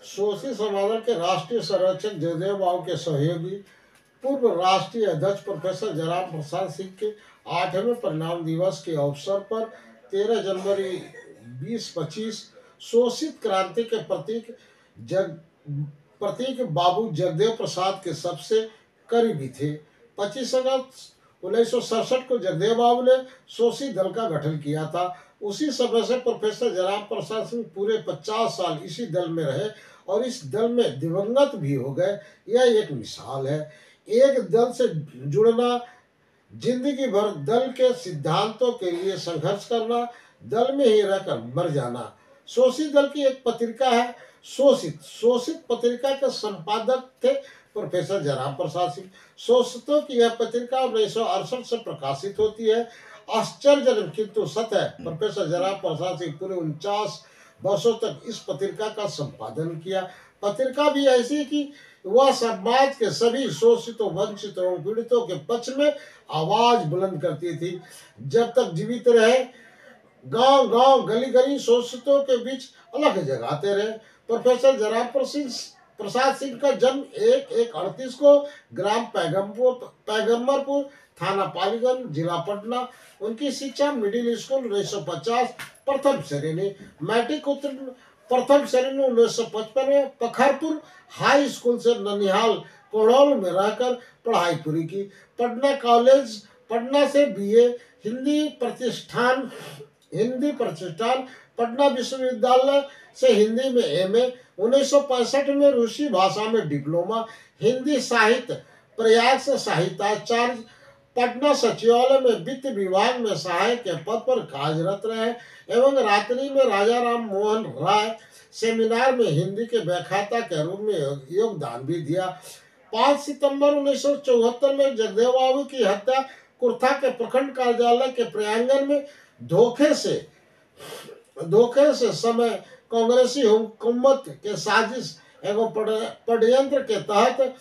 शोषित समाज के राष्ट्रीय संरक्षक जगदेव बाबू के सहयोगी पूर्व राष्ट्रीय अध्यक्ष प्रोफेसर जयराम प्रसाद सिंह के 8वें परिणाम दिवस के अवसर पर 13 जनवरी 2025 शोषित क्रांति के प्रतीक बाबू जगदेव प्रसाद के सबसे करीबी थे। 25 अगस्त 1967 को जगदेव बाबू ने शोषित दल का गठन किया था। उसी समय से प्रोफेसर जयराम प्रसाद सिंह पूरे 50 साल इसी दल में रहे और इस दल में दिवंगत भी हो गए। यह एक मिसाल है। एक दल से जुड़ना, जिंदगी भर दल के सिद्धांतों के लिए संघर्ष करना, दल में ही रहकर मर जाना। शोषित दल की एक पत्रिका है शोषित पत्रिका के संपादक थे प्रोफेसर जयराम प्रसाद सिंह। शोषितों की यह पत्रिका 1968 से प्रकाशित होती है। आश्चर्यजनक किंतु सत्य है, प्रोफेसर जयराम प्रसाद सिंह पूरे 49 वर्षों तक इस पत्रिका का संपादन किया। पत्रिका भी ऐसी कि वह समाज के सभी शोषितों, वंचितों एवं पीड़ितों के पक्ष में आवाज बुलंद करती थी। जब तक जीवित रहे गांव गांव, गली गली शोषितों के बीच अलग जगाते रहे। प्रोफेसर जयराम प्रसाद सिंह का जन्म 1/1/38 को ग्राम पैगम्बरपुर, थाना पालीगंज, जिला पटना। उनकी शिक्षा मिडिल स्कूल 1950, प्रथम श्रेणी मैट्रिक उत्तीर्ण, प्रथम श्रेणी 1955 में पखरपुर हाई स्कूल से ननिहाल कोड़ौल में रहकर पढ़ाई पूरी की। पटना से बीए, हिंदी प्रतिष्ठान, पटना विश्वविद्यालय से हिंदी में एमए, 1965 में रूसी भाषा में डिप्लोमा, हिंदी साहित्य, प्रयाग से साहित्याचार्य, पटना सचिवालय में वित्त विभाग में सहायक के पद पर कार्यरत रहे एवं रात्रि में राजा राम मोहन राय सेमिनार में हिंदी के व्याख्याता के रूप में योगदान भी दिया। 5 सितंबर 1974 में जगदेव बाबू की हत्या कुर्था के प्रखंड कार्यालय के प्रांगण में धोखे से समय कांग्रेसी हुकूमत के साजिश एवं षड्यंत्र के तहत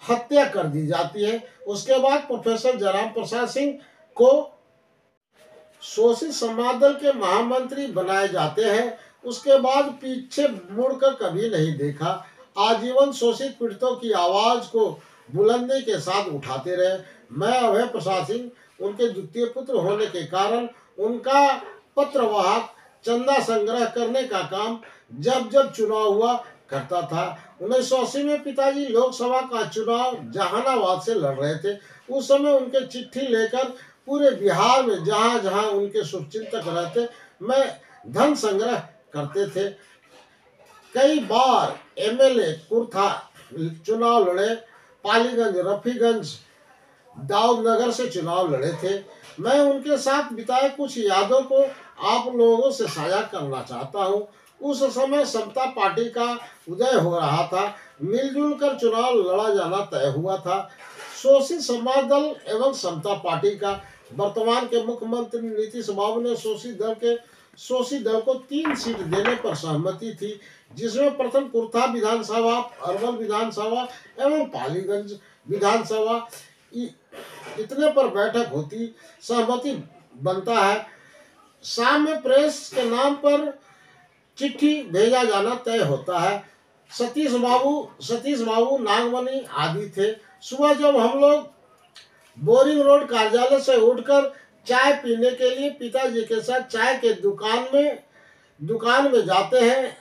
हत्या कर दी जाती है। उसके बाद प्रोफेसर जयराम प्रसाद सिंह को शोषित समाज दल के महामंत्री बनाए जाते हैं। उसके बाद पीछे मुड़कर कभी नहीं देखा। आजीवन शोषित पीड़ितों की आवाज को बुलंदी के साथ उठाते रहे। मैं अभय प्रसाद सिंह उनके द्वितीय पुत्र होने के कारण उनका पत्रवाहक चंदा संग्रह करने का काम जब चुनाव हुआ करता था। 1980 में पिताजी लोकसभा का चुनाव जहानाबाद से लड़ रहे थे। उस समय उनके चिट्ठी लेकर पूरे बिहार में जहां जहां उनके शुभचिंतक रहते, मैं धन संग्रह करते थे। कई बार एमएलए कुर्था चुनाव लड़े, पालीगंज, रफीगंज, दाऊदनगर से चुनाव लड़े थे। मैं उनके साथ बिताए कुछ यादों को आप लोगों से साझा करना चाहता हूँ। उस समय समता पार्टी का उदय हो रहा था। मिलजुल कर चुनाव लड़ा जाना तय हुआ था। शोषित समाज दल एवं समता पार्टी का वर्तमान के मुख्यमंत्री नीतीश बाबू ने शोषित दल को 3 सीट देने पर सहमति थी, जिसमें प्रथम कुर्था विधानसभा, अरवल विधानसभा एवं पालीगंज विधानसभा इतने पर बैठक होती, सहमति बनता है। शाम में प्रेस के नाम पर चिट्ठी भेजा जाना तय होता है। सतीश बाबू, नागमणि आदि थे। सुबह जब हम लोग बोरिंग रोड कार्यालय से उठकर चाय पीने के लिए पिताजी के साथ चाय के दुकान में जाते हैं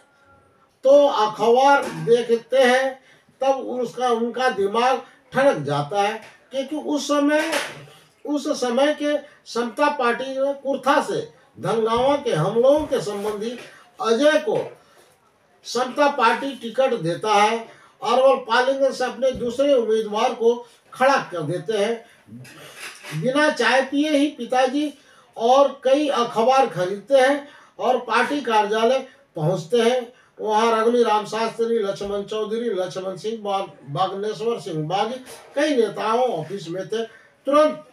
तो अखबार देखते हैं, तब उनका दिमाग ठनक जाता है, क्योंकि उस समय के समता पार्टी ने कुर्था से धनगांवा के हमलों के संबंधी अजय को समता पार्टी टिकट देता है और वो पालीगंज से अपने दूसरे उम्मीदवार को खड़ा कर देते हैं। बिना चाय पिए ही पिताजी और कई अखबार खरीदते हैं और पार्टी कार्यालय पहुंचते हैं। वहां रघुनी राम शास्त्री, लक्ष्मण चौधरी, लक्ष्मण सिंह, बागनेश्वर सिंह बागी कई नेताओं ऑफिस में थे। तुरंत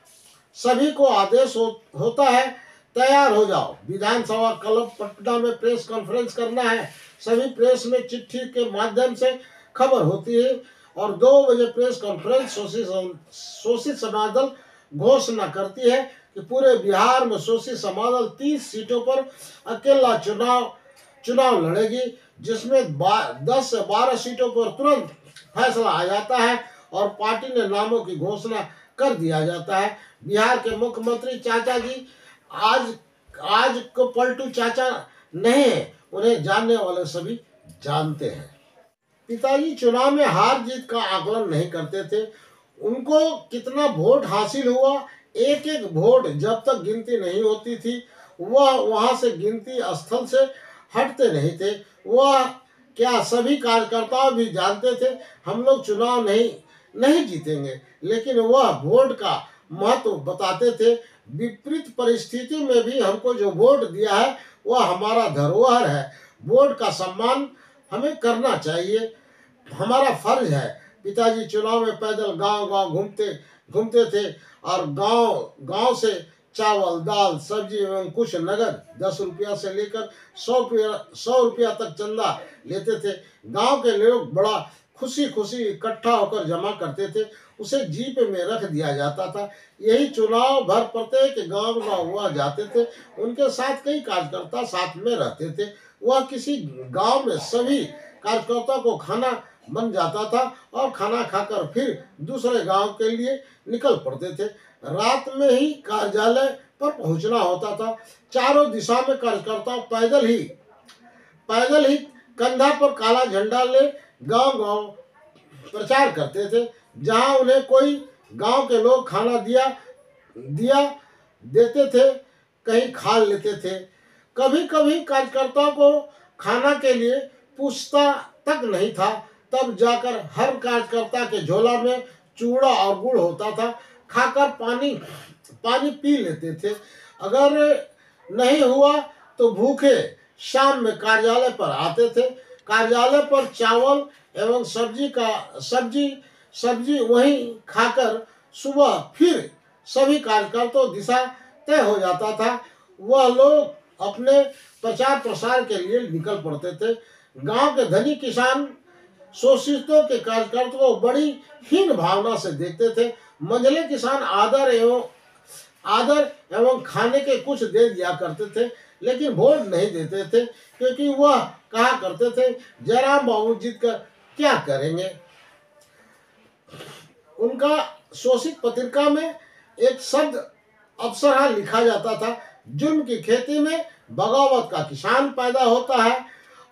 सभी को आदेश होता है, तैयार हो जाओ, विधानसभा क्लब पटना में प्रेस कॉन्फ्रेंस करना है। सभी प्रेस में चिट्ठी के माध्यम से खबर होती है और 2 बजे प्रेस कॉन्फ्रेंस शोषित समाज दल घोषणा करती है कि पूरे बिहार में शोषित समाज दल 30 सीटों पर अकेला चुनाव लड़ेगी, जिसमें 10 से 12 सीटों पर तुरंत फैसला आ जाता है और पार्टी ने नामों की घोषणा कर दिया जाता है। बिहार के मुख्यमंत्री चाचा जी आज आज को पलटू चाचा नहीं है, उन्हें जानने वाले सभी जानते हैं। पिताजी चुनाव में हार जीत का आकलन नहीं करते थे। उनको कितना वोट हासिल हुआ, एक एक वोट जब तक गिनती नहीं होती थी वह वहां से गिनती स्थल से हटते नहीं थे। वह क्या सभी कार्यकर्ता भी जानते थे हम लोग चुनाव नहीं जीतेंगे, लेकिन वह वोट का महत्व बताते थे। विपरीत परिस्थिति में भी हमको जो वोट दिया है वह हमारा धरोहर है। वोट का सम्मान हमें करना चाहिए, हमारा फर्ज है। पिताजी चुनाव में पैदल गांव-गांव घूमते थे और गांव से चावल, दाल, सब्जी एवं कुछ नगद 10 रुपया से लेकर 100 रुपया तक चंदा लेते थे। गांव के लोग बड़ा खुशी इकट्ठा होकर जमा करते थे, उसे जीप में रख दिया जाता था। यही चुनाव भर प्रत्येक गांव वह जाते थे, उनके साथ कई कार्यकर्ता साथ में रहते थे। वह किसी गांव में सभी कार्यकर्ताओं को खाना बन जाता था और खाना खाकर फिर दूसरे गांव के लिए निकल पड़ते थे। रात में ही कार्यालय पर पहुंचना होता था। चारों दिशा में कार्यकर्ता पैदल ही कंधा पर काला झंडा ले गांव प्रचार करते थे। जहां उन्हें कोई गांव के लोग खाना देते थे, कहीं खा लेते थे। कभी कभी कार्यकर्ताओं को खाना के लिए पूछता तक नहीं था, तब जाकर हर कार्यकर्ता के झोला में चूड़ा और गुड़ होता था, खाकर पानी पी लेते थे। अगर नहीं हुआ तो भूखे शाम में कार्यालय पर आते थे। कार्यालय पर चावल एवं सब्जी वहीं खाकर सुबह फिर सभी कार्यकर्ताओं दिशा तय हो जाता था। वह लोग अपने प्रचार प्रसार के लिए निकल पड़ते थे। गांव के धनी किसान शोषितों के कार्यकर्ताओं को बड़ी हीन भावना से देखते थे। मंझले किसान आदर एवं खाने के कुछ दे दिया करते थे, लेकिन वोट नहीं देते थे, क्योंकि वह कहा करते थे जयराम बाबू जीत कर क्या करेंगे। उनका शोषित पत्रिका में एक शब्द अप्सरा लिखा जाता था, जुल्म की खेती में बगावत का किसान पैदा होता है।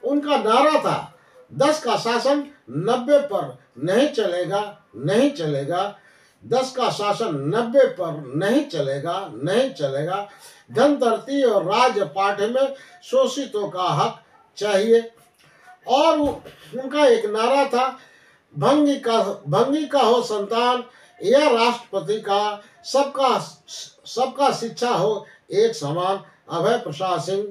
उनका नारा था 10 का शासन 90 पर नहीं चलेगा। 10 का शासन 90 पर नहीं चलेगा। धनधरती और राजपाट में शोषितों का हक चाहिए। और उनका एक नारा था भंगी का हो संतान, यह राष्ट्रपति का सबका शिक्षा हो एक समान। अभय प्रसाद सिंह।